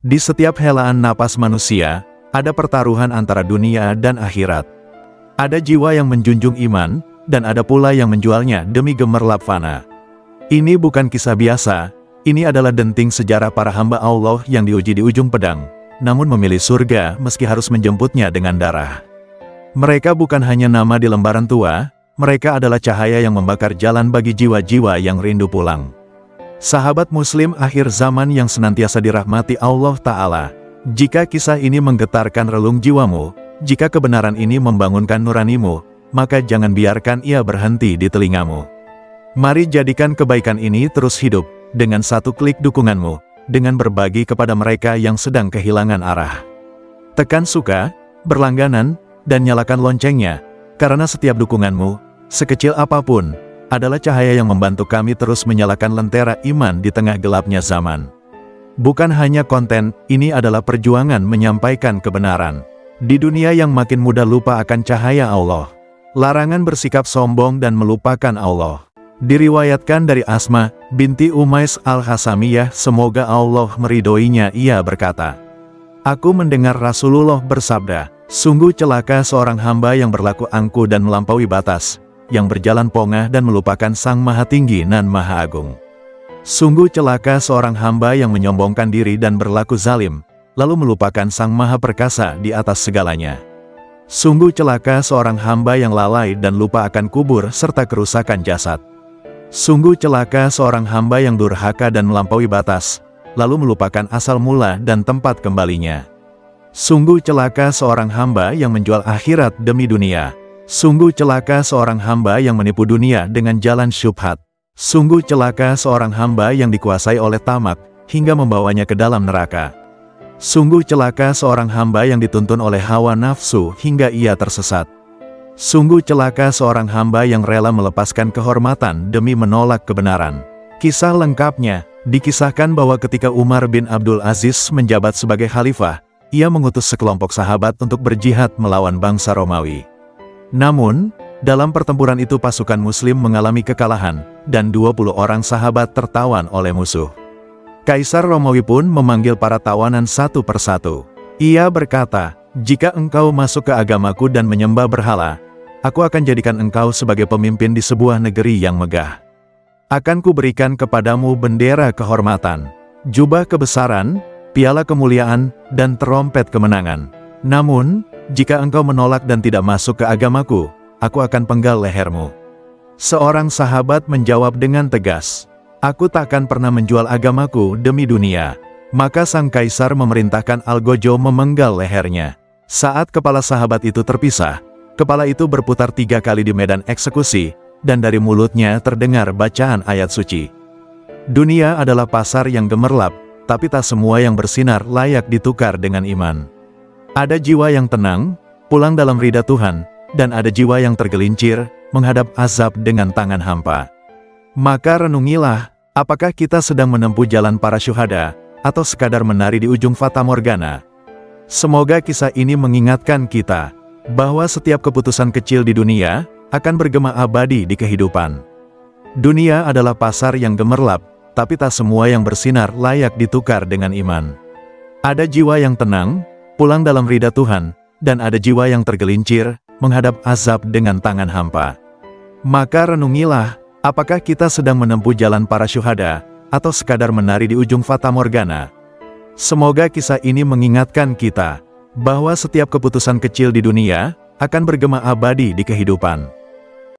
Di setiap helaan napas manusia, ada pertaruhan antara dunia dan akhirat. Ada jiwa yang menjunjung iman, dan ada pula yang menjualnya demi gemerlap fana. Ini bukan kisah biasa, ini adalah denting sejarah para hamba Allah yang diuji di ujung pedang, namun memilih surga meski harus menjemputnya dengan darah. Mereka bukan hanya nama di lembaran tua, mereka adalah cahaya yang membakar jalan bagi jiwa-jiwa yang rindu pulang. Sahabat muslim akhir zaman yang senantiasa dirahmati Allah Ta'ala, jika kisah ini menggetarkan relung jiwamu, jika kebenaran ini membangunkan nuranimu, maka jangan biarkan ia berhenti di telingamu. Mari jadikan kebaikan ini terus hidup, dengan satu klik dukunganmu, dengan berbagi kepada mereka yang sedang kehilangan arah. Tekan suka, berlangganan, dan nyalakan loncengnya, karena setiap dukunganmu, sekecil apapun, adalah cahaya yang membantu kami terus menyalakan lentera iman di tengah gelapnya zaman. Bukan hanya konten, ini adalah perjuangan menyampaikan kebenaran. Di dunia yang makin mudah lupa akan cahaya Allah, larangan bersikap sombong dan melupakan Allah. Diriwayatkan dari Asma binti Umais al-Hasamiyah, semoga Allah meridhoinya, ia berkata, "Aku mendengar Rasulullah bersabda, sungguh celaka seorang hamba yang berlaku angkuh dan melampaui batas, yang berjalan pongah dan melupakan Sang Maha Tinggi dan Maha Agung. Sungguh celaka seorang hamba yang menyombongkan diri dan berlaku zalim, lalu melupakan Sang Maha Perkasa di atas segalanya. Sungguh celaka seorang hamba yang lalai dan lupa akan kubur serta kerusakan jasad. Sungguh celaka seorang hamba yang durhaka dan melampaui batas, lalu melupakan asal mula dan tempat kembalinya. Sungguh celaka seorang hamba yang menjual akhirat demi dunia. Sungguh celaka seorang hamba yang menipu dunia dengan jalan syubhat. Sungguh celaka seorang hamba yang dikuasai oleh tamak, hingga membawanya ke dalam neraka. Sungguh celaka seorang hamba yang dituntun oleh hawa nafsu hingga ia tersesat. Sungguh celaka seorang hamba yang rela melepaskan kehormatan demi menolak kebenaran." Kisah lengkapnya, dikisahkan bahwa ketika Umar bin Abdul Aziz menjabat sebagai khalifah, ia mengutus sekelompok sahabat untuk berjihad melawan bangsa Romawi. Namun, dalam pertempuran itu pasukan muslim mengalami kekalahan, dan 20 orang sahabat tertawan oleh musuh. Kaisar Romawi pun memanggil para tawanan satu persatu. Ia berkata, "Jika engkau masuk ke agamaku dan menyembah berhala, aku akan jadikan engkau sebagai pemimpin di sebuah negeri yang megah. Akan kuberikan kepadamu bendera kehormatan, jubah kebesaran, piala kemuliaan, dan terompet kemenangan. Namun, jika engkau menolak dan tidak masuk ke agamaku, aku akan penggal lehermu." Seorang sahabat menjawab dengan tegas, "Aku takkan pernah menjual agamaku demi dunia." Maka sang kaisar memerintahkan Algojo memenggal lehernya. Saat kepala sahabat itu terpisah, kepala itu berputar 3 kali di medan eksekusi, dan dari mulutnya terdengar bacaan ayat suci. Dunia adalah pasar yang gemerlap, tapi tak semua yang bersinar layak ditukar dengan iman. Ada jiwa yang tenang, pulang dalam ridha Tuhan, dan ada jiwa yang tergelincir, menghadap azab dengan tangan hampa. Maka renungilah, apakah kita sedang menempuh jalan para syuhada, atau sekadar menari di ujung fata morgana? Semoga kisah ini mengingatkan kita, bahwa setiap keputusan kecil di dunia, akan bergema abadi di kehidupan. Dunia adalah pasar yang gemerlap, tapi tak semua yang bersinar layak ditukar dengan iman. Ada jiwa yang tenang, pulang dalam ridha Tuhan, dan ada jiwa yang tergelincir, menghadap azab dengan tangan hampa. Maka renungilah, apakah kita sedang menempuh jalan para syuhada, atau sekadar menari di ujung fata morgana? Semoga kisah ini mengingatkan kita, bahwa setiap keputusan kecil di dunia, akan bergema abadi di kehidupan.